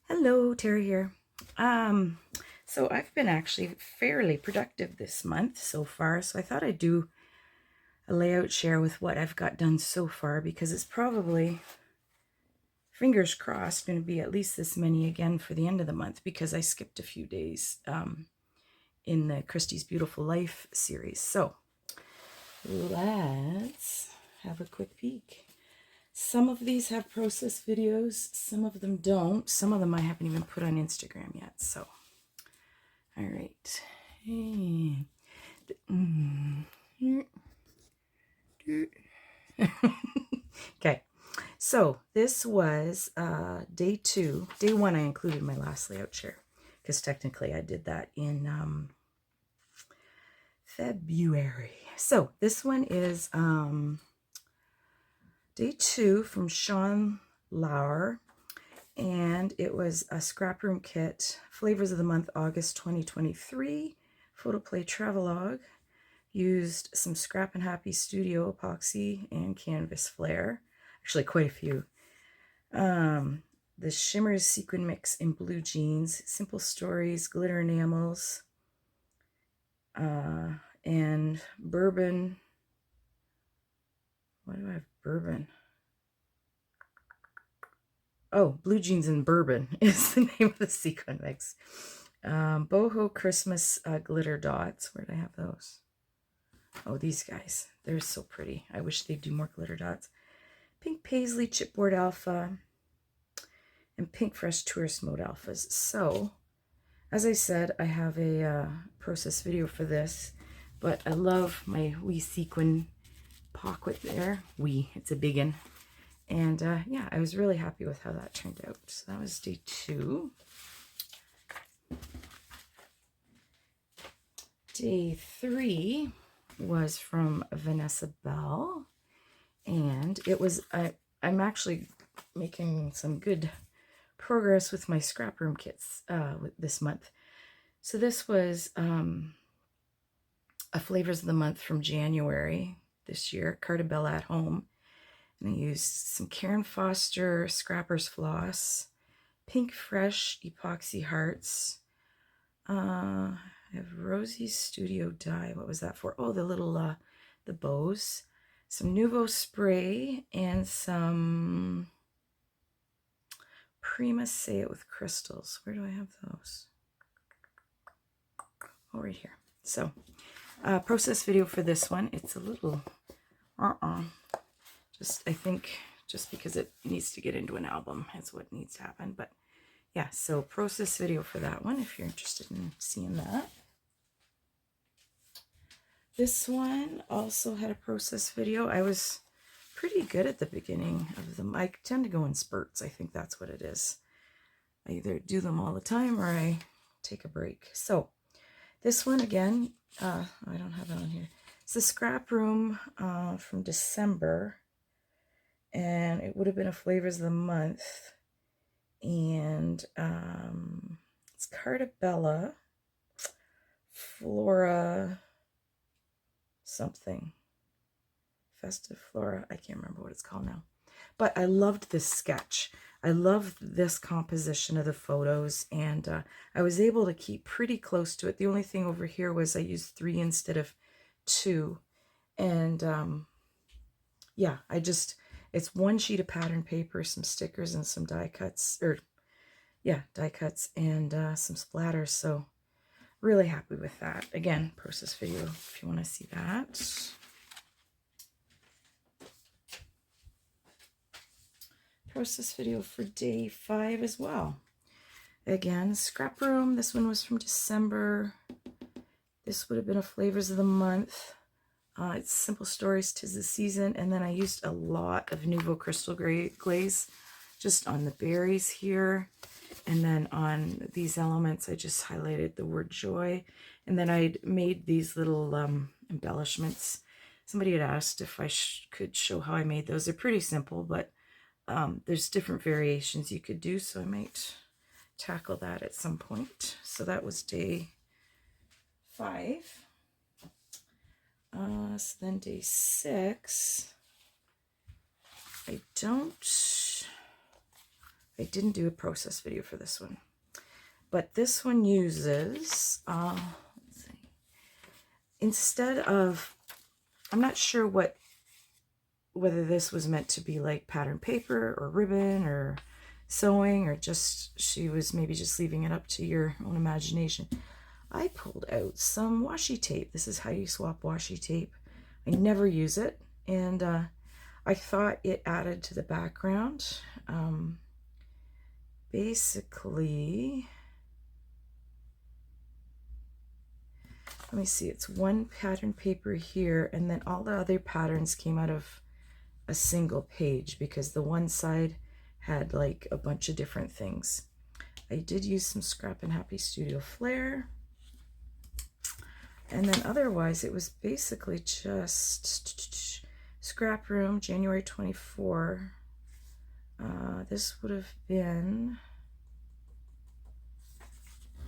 Hello, Terry here. So I've been actually fairly productive this month so far, so I thought I'd do a layout share with what I've got done so far because it's probably, fingers crossed, going to be at least this many again for the end of the month because I skipped a few days in the Christy's Beautiful Life series. So let's have a quick peek. Some of these have process videos, some of them don't. Some of them I haven't even put on Instagram yet, so all right. Okay, so this was day 2. Day 1 I included my last layout share because technically I did that in February. So this one is day 2 from Sean Lauer, and it was a scrap room kit, flavors of the month, August 2023, photoplay travelogue. Used some Scrap and Happy Studio epoxy and canvas flare, actually quite a few. The Shimmers sequin mix in blue jeans, simple stories, glitter enamels, and bourbon. Why do I have bourbon? Oh, blue jeans and bourbon is the name of the sequin mix. Boho Christmas glitter dots. Where did I have those? Oh, these guys. They're so pretty. I wish they'd do more glitter dots. Pink Paisley Chipboard Alpha and Pink Fresh Tourist Mode Alphas. So, as I said, I have a process video for this, but I love my wee sequin pocket there. It's a big one. And yeah, I was really happy with how that turned out. So that was day 2. Day 3 was from Vanessa Bell, and it was I'm actually making some good progress with my scrap room kits this month. So this was a flavors of the month from January this year, Cartabella at Home, and I used some Karen Foster Scrapper's Floss, Pink Fresh Epoxy Hearts. I have Rosie's Studio Die. What was that for? Oh, the little the bows. Some Nuvo spray and some Prima Say It with crystals. Where do I have those? Oh, right here. So, process video for this one. It's a little, I think just because it needs to get into an album is what needs to happen. But yeah, so process video for that one if you're interested in seeing that. This one also had a process video. I was pretty good at the beginning of them. I tend to go in spurts. I think that's what it is. I either do them all the time or I take a break. So this one again, I don't have it on here. It's the scrap room from December, and it would have been a flavors of the month. And it's Cartabella, Flora something. Festive Flora. I can't remember what it's called now. But I loved this sketch. I loved this composition of the photos, and I was able to keep pretty close to it. The only thing over here was I used 3 instead of 2. And yeah, it's one sheet of pattern paper, some stickers, and some die cuts, die cuts, and some splatters. So really happy with that. Again, process video if you want to see that. Process video for day 5 as well. Again, scrap room. This one was from December. This would have been a flavors of the month. It's Simple Stories, 'Tis the Season. And then I used a lot of Nuvo Crystal Glaze just on the berries here. And then on these elements, I just highlighted the word joy. And then I made these little embellishments. Somebody had asked if I could show how I made those. They're pretty simple, but there's different variations you could do, so I might tackle that at some point. So that was day 5. So then day 6, I don't I didn't do a process video for this one. But this one uses, let's see, instead of, I'm not sure whether this was meant to be like pattern paper or ribbon or sewing, or just she was maybe just leaving it up to your own imagination. I pulled out some washi tape. This is how you swap washi tape. I never use it, and I thought it added to the background. Basically, let me see, it's one pattern paper here, and then all the other patterns came out of a single page because the one side had like a bunch of different things. I did use some Scrap and Happy Studio Flair. And then otherwise, it was basically just Scrap Room, January 24. This would have been,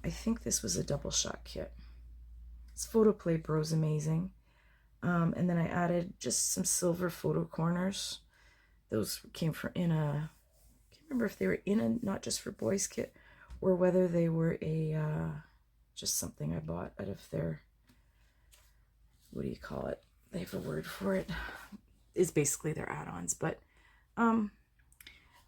I think this was a double shot kit. This Photoplay Bro's amazing. And then I added just some silver photo corners. Those came from in a, I can't remember if they were in a Not Just for Boys kit or whether they were a, just something I bought out of their, what do you call it? They have a word for it. It's basically their add-ons, but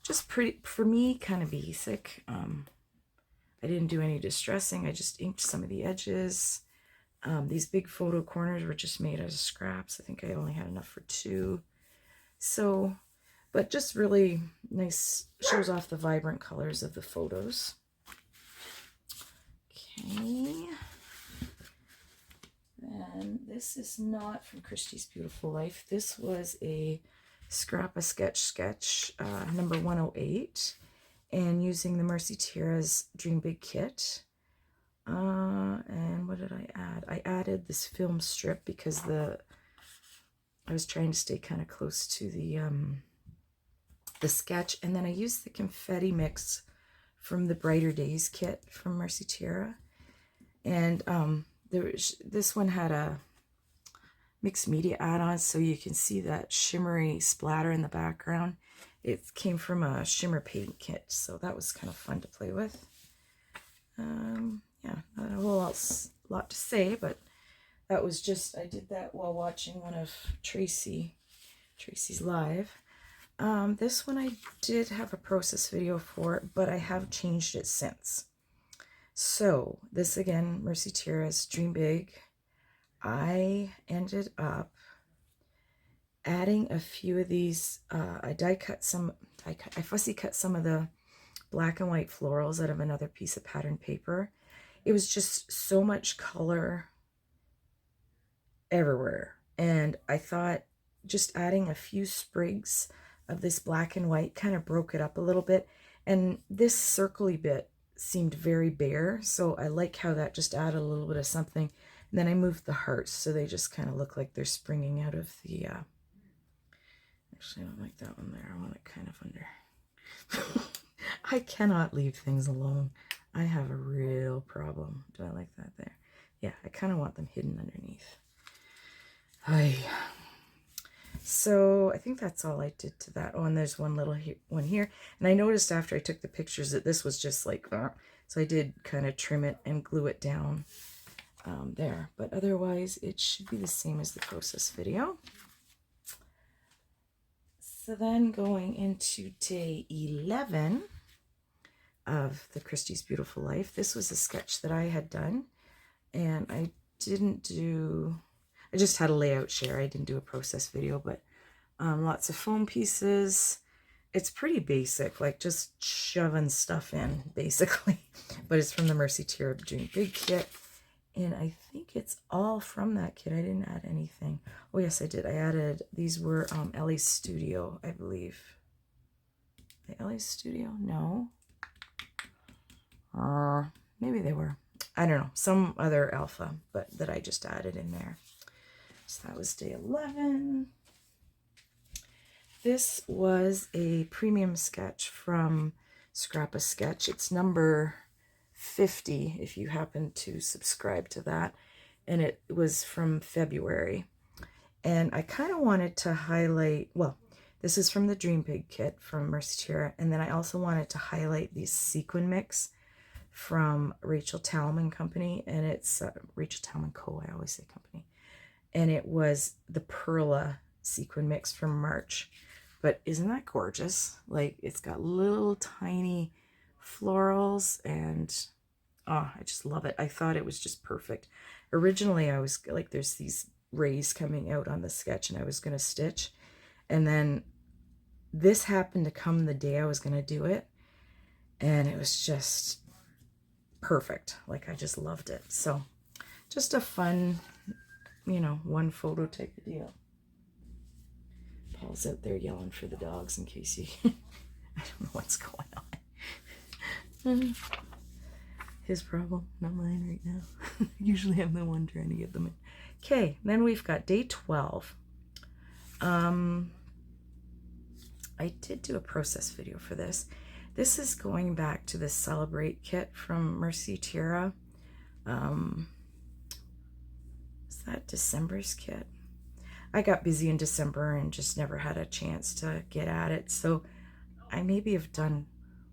just pretty, for me, kind of basic. I didn't do any distressing. I just inked some of the edges. These big photo corners were just made out of scraps. I think I only had enough for 2. So, but just really nice, shows off the vibrant colors of the photos. Okay. And this is not from Christy's Beautiful Life. This was a Scrap a Sketch number 108, and using the Mercy Tiara's Dream Big kit. And what did I add? I added this film strip because I was trying to stay kind of close to the sketch, and then I used the confetti mix from the Brighter Days kit from Mercy Tiara, and this one had a mixed media add-on, so you can see that shimmery splatter in the background. It came from a shimmer paint kit, so that was kind of fun to play with. Yeah, not a whole lot to say, but that was just, I did that while watching one of Tracy's live. This one I did have a process video for, but I have changed it since. So this again, Mercy Tiara's Dream Big. I ended up adding a few of these. I fussy cut some of the black and white florals out of another piece of pattern paper. It was just so much color everywhere, and I thought just adding a few sprigs of this black and white kind of broke it up a little bit, and this circly bit seemed very bare, so I like how that just added a little bit of something. And then I moved the hearts so they just kind of look like they're springing out of the actually I don't like that one there. I want it kind of under. I cannot leave things alone. I have a real problem. Do I like that there? Yeah, I kind of want them hidden underneath. So I think that's all I did to that. Oh, and there's one little one here. And I noticed after I took the pictures that this was just like that. So I did kind of trim it and glue it down there. But otherwise, it should be the same as the process video. So then going into day 11 of the Christy's Beautiful Life. This was a sketch that I had done, and I just had a layout share. I didn't do a process video, but lots of foam pieces. It's pretty basic, like just shoving stuff in, basically. But it's from the Mercy Tiara Dream Big kit, and I think it's all from that kit. I didn't add anything. Oh, yes, I did. I added, these were Ellie's Studio, I believe. The Ellie's Studio? No. Maybe they were. I don't know. Some other alpha, but that I just added in there. So that was day 11. This was a premium sketch from Scrap a Sketch. It's number 50, if you happen to subscribe to that. And it was from February. And I kind of wanted to highlight, well, This is from the Dream Pig kit from Mercy Tierra. And then I also wanted to highlight these sequin mix from Rachel Talman Company. And it's Rachel Talman Co. I always say company. And it was the Perla sequin mix from March. But isn't that gorgeous? Like, it's got little tiny florals and oh, I just love it. I thought it was just perfect. Originally, I was like, there's these rays coming out on the sketch and I was going to stitch. And then this happened to come the day I was going to do it. And it was just perfect. Like, I just loved it. So just a fun, you know, one photo type of deal. Paul's out there yelling for the dogs in case you, I don't know what's going on. His problem, not mine right now. Usually I'm the one trying to get them in. Okay, then we've got day 12. I did do a process video for this. This is going back to the Celebrate kit from Mercy Tierra. Is that December's kit? I got busy in December and just never had a chance to get at it. So I maybe have done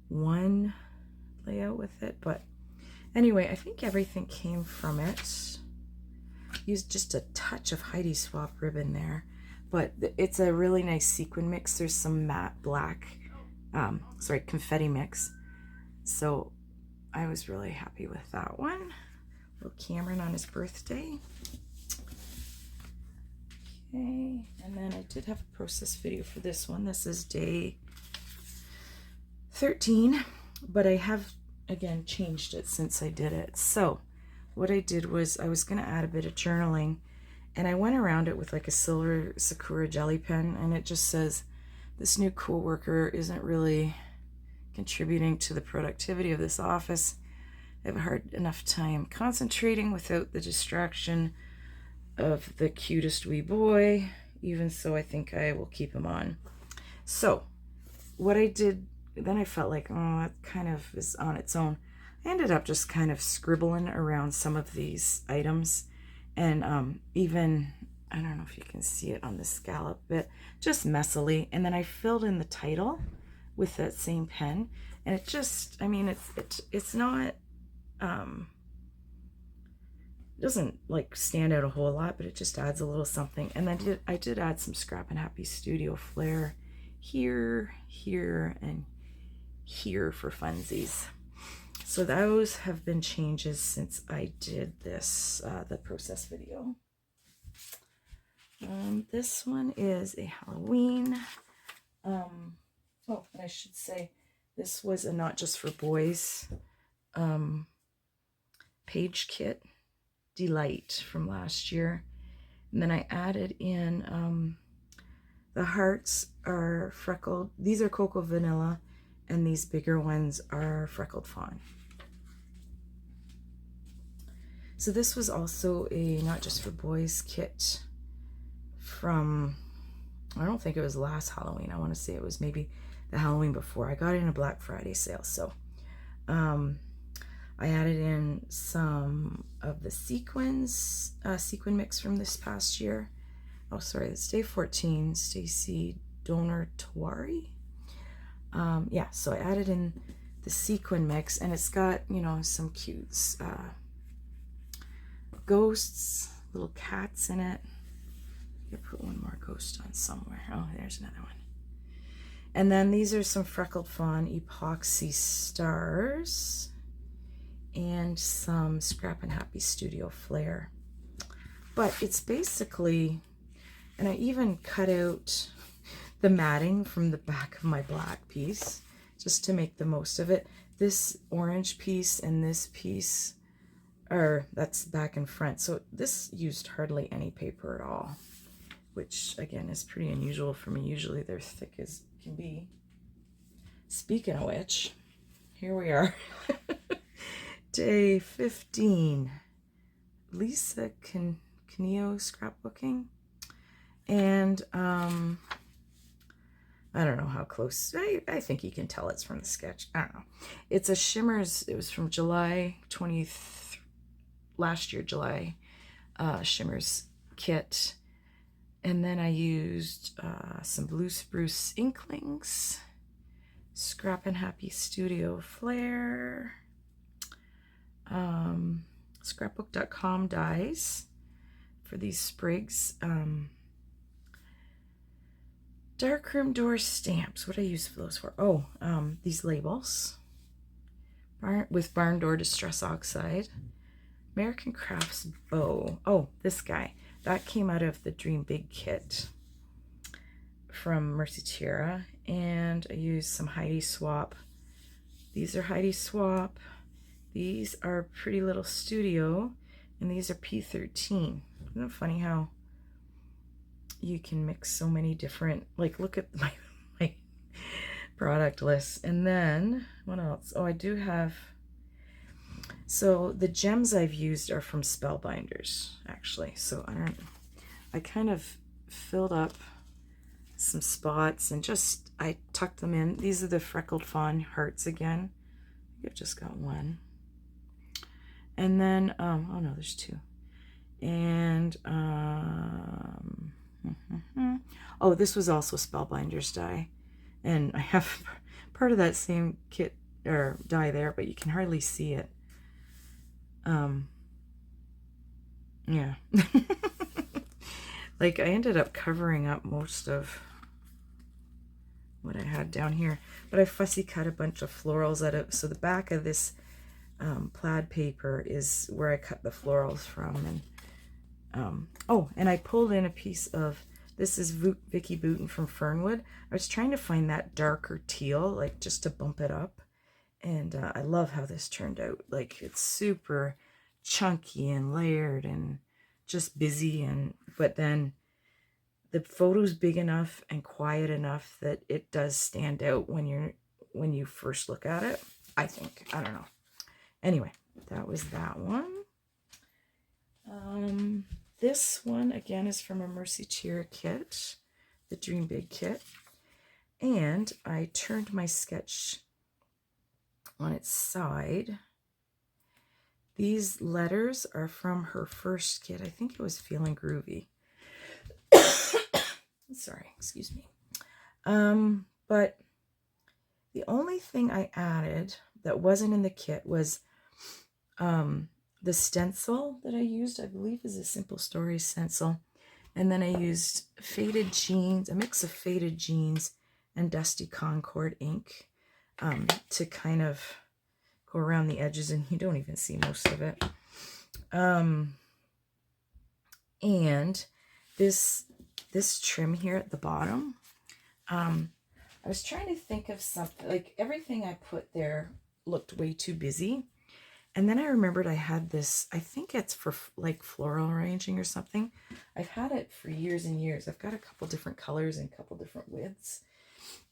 one layout with it, but anyway, I think everything came from it. Used just a touch of Heidi Swap ribbon there, but it's a really nice sequin mix. There's some matte black, confetti mix. So I was really happy with that one. Little Cameron on his birthday. Okay, and then I did have a process video for this one. This is day 13, but I have, again, changed it since I did it. So what I did was I was going to add a bit of journaling, and I went around it with like a silver Sakura jelly pen, and it just says, this new coworker isn't really contributing to the productivity of this office. I have a hard enough time concentrating without the distraction of the cutest wee boy. Even so, I think I will keep him on. So what I did, then I felt like, oh, that kind of is on its own. I ended up just kind of scribbling around some of these items, and even, I don't know if you can see it on the scallop bit, just messily. And then I filled in the title with that same pen, and it just, I mean, it's not, it doesn't like stand out a whole lot, but it just adds a little something. And then I did add some Scrap and Happy Studio flair here, here, and here for funsies. So those have been changes since I did this, the process video. This one is a Halloween. Oh, and I should say, this was a Not Just for Boys page kit. Delight from last year. And then I added in the hearts are freckled. These are cocoa vanilla, and these bigger ones are freckled fawn. So this was also a Not Just for Boys kit from, I don't think it was last Halloween. I want to say it was maybe the Halloween before. I got it in a Black Friday sale. So I added in some of the sequin mix from this past year. Oh, sorry, it's day 14, Stacy Donor Tawari. Yeah, so I added in the sequin mix, and it's got, you know, some cute ghosts, little cats in it. I put one more ghost on somewhere. Oh, there's another one. And then these are some freckled fawn epoxy stars and some Scrap and Happy Studio flair. But it's basically, and I even cut out the matting from the back of my black piece just to make the most of it. This orange piece and this piece are, that's back and front. So this used hardly any paper at all, which again is pretty unusual for me. Usually they're thick as can be. Speaking of which, here we are. Day 15, Lisa Canio scrapbooking, and I don't know how close, I think you can tell it's from the sketch. I don't know. It's a Shimmers, it was from July 20th, last year, July, Shimmers kit. And then I used some Blue Spruce Inklings, Scrappin' Happy Studio Flair, scrapbook.com dies for these sprigs. Darkroom door stamps. What do I use for those for? Oh, these labels. With Barn Door Distress Oxide. American Crafts Bow. Oh, this guy. That came out of the Dream Big kit from Mercy Tierra. And I used some Heidi Swap. These are Heidi Swap. These are Pretty Little Studio. And these are P13. Isn't it funny how you can mix so many different, like, look at my product list. And then what else? Oh, I do have, so the gems I've used are from Spellbinders, actually. So I kind of filled up some spots and just I tucked them in. These are the Freckled Fawn hearts again. I've just got one. And then oh no, there's two. And oh, this was also Spellbinders die, and I have part of that same kit or die there, but you can hardly see it. Yeah. Like, I ended up covering up most of what I had down here, but I fussy cut a bunch of florals out of, so the back of this plaid paper is where I cut the florals from. And oh, and I pulled in a piece of, this is Vicky Booten from Fernwood. I was trying to find that darker teal, like just to bump it up. And I love how this turned out. Like, it's super chunky and layered and just busy. But then the photo's big enough and quiet enough that it does stand out when you first look at it, I think. I don't know. Anyway, that was that one. This one, again, is from a Mercy Tierra kit, the Dream Big kit. And I turned my sketch on its side. These letters are from her first kit. I think it was Feeling Groovy. Sorry, excuse me. But the only thing I added that wasn't in the kit was the stencil that I used, I believe, is a Simple Stories stencil. And then I used faded jeans, a mix of faded jeans and Dusty Concord ink to kind of go around the edges, and you don't even see most of it. And this trim here at the bottom, I was trying to think of something, like everything I put there looked way too busy. And then I remembered I had this, I think it's for like floral arranging or something. I've had it for years and years. I've got a couple different colors and a couple different widths.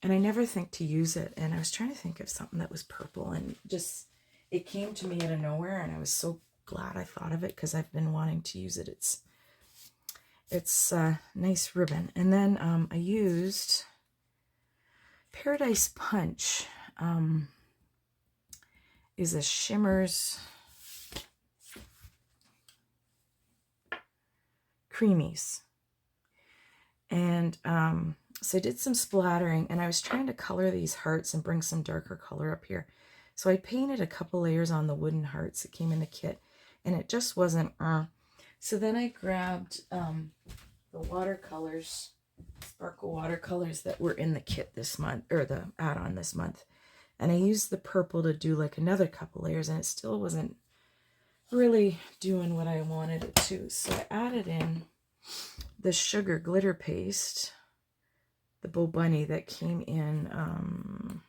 And I never think to use it. And I was trying to think of something that was purple, and just, it came to me out of nowhere. And I was so glad I thought of it, because I've been wanting to use it. It's nice ribbon. And then I used Paradise Punch. Is a Shimmers Creamies. And so I did some splattering, and I was trying to color these hearts and bring some darker color up here. So I painted a couple layers on the wooden hearts that came in the kit, and it just wasn't So then I grabbed the watercolors, sparkle watercolors that were in the kit this month, or the add-on this month. And I used the purple to do like another couple layers, and it still wasn't really doing what I wanted it to. So I added in the sugar glitter paste, the Bo Bunny that came in,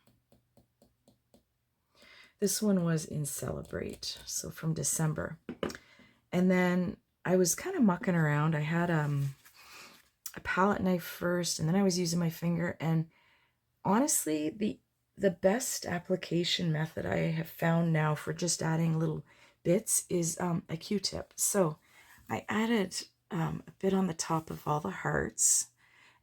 this one was in Celebrate, so from December. And then I was kind of mucking around. I had a palette knife first, and then I was using my finger. And honestly, the best application method I have found now for just adding little bits is a Q-tip. So I added a bit on the top of all the hearts,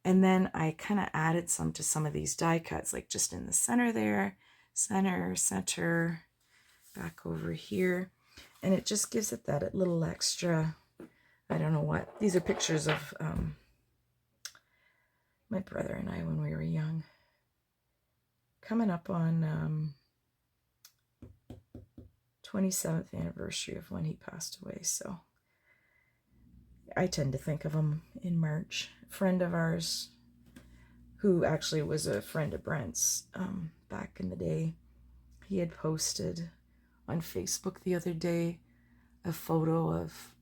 and then I kind of added some to some of these die cuts, like just in the center there, center, back over here. And it just gives it that little extra, I don't know what. These are pictures of my brother and I when we were young. Coming up on 27th anniversary of when he passed away, so I tend to think of him in March. A friend of ours, who actually was a friend of Brent's back in the day, he had posted on Facebook the other day a photo of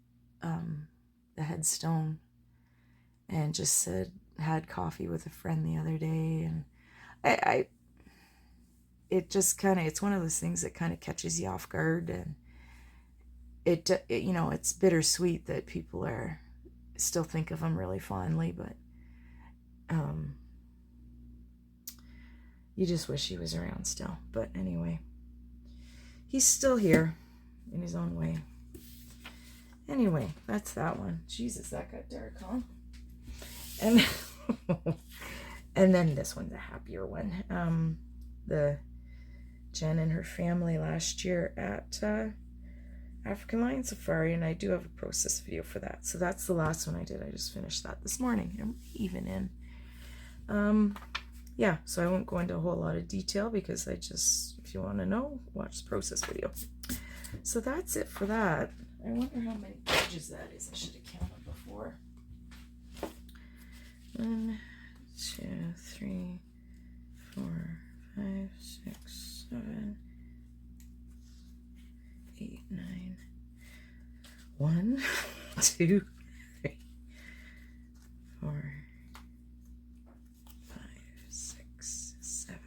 the headstone and just said, had coffee with a friend the other day. And it just kind of, it's one of those things that kind of catches you off guard. And it, you know, it's bittersweet that people are still think of him really fondly, but you just wish he was around still. But anyway, he's still here in his own way. Anyway, that's that one. Jesus, that got dark, huh? And and then this one's a happier one. The Jen and her family last year at African Lion Safari, and I do have a process video for that. So that's the last one I did. I just finished that this morning. I'm even in. Yeah, so I won't go into a whole lot of detail because I just, if you want to know, watch the process video. So that's it for that. I wonder how many pages that is. I should have counted before. 1, 2, 3, 4, 5, 6, 7, 8, 9. 1, 2, 3, 4, 5, 6, 7,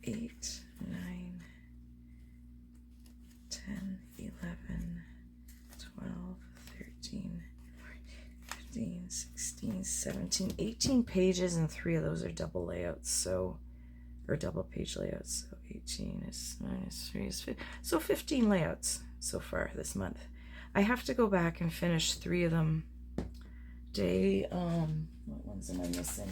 8, 9, 10, 11, 12, 13, 14, 15, 16, 17, 18 pages, and 3 of those are double layouts, so, or double page layouts. So 18 is minus 3 is 15. So 15 layouts so far this month. I have to go back and finish 3 of them. What ones am I missing?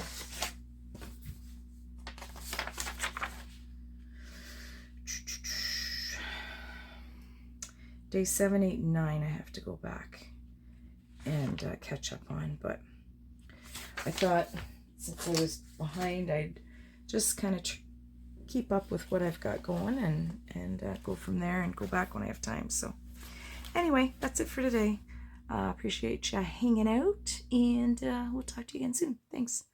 Day 7, 8, and 9 I have to go back and catch up on, but I thought since I was behind, I'd just kind of keep up with what I've got going and go from there and go back when I have time. So anyway, that's it for today. Appreciate you hanging out, and we'll talk to you again soon. Thanks.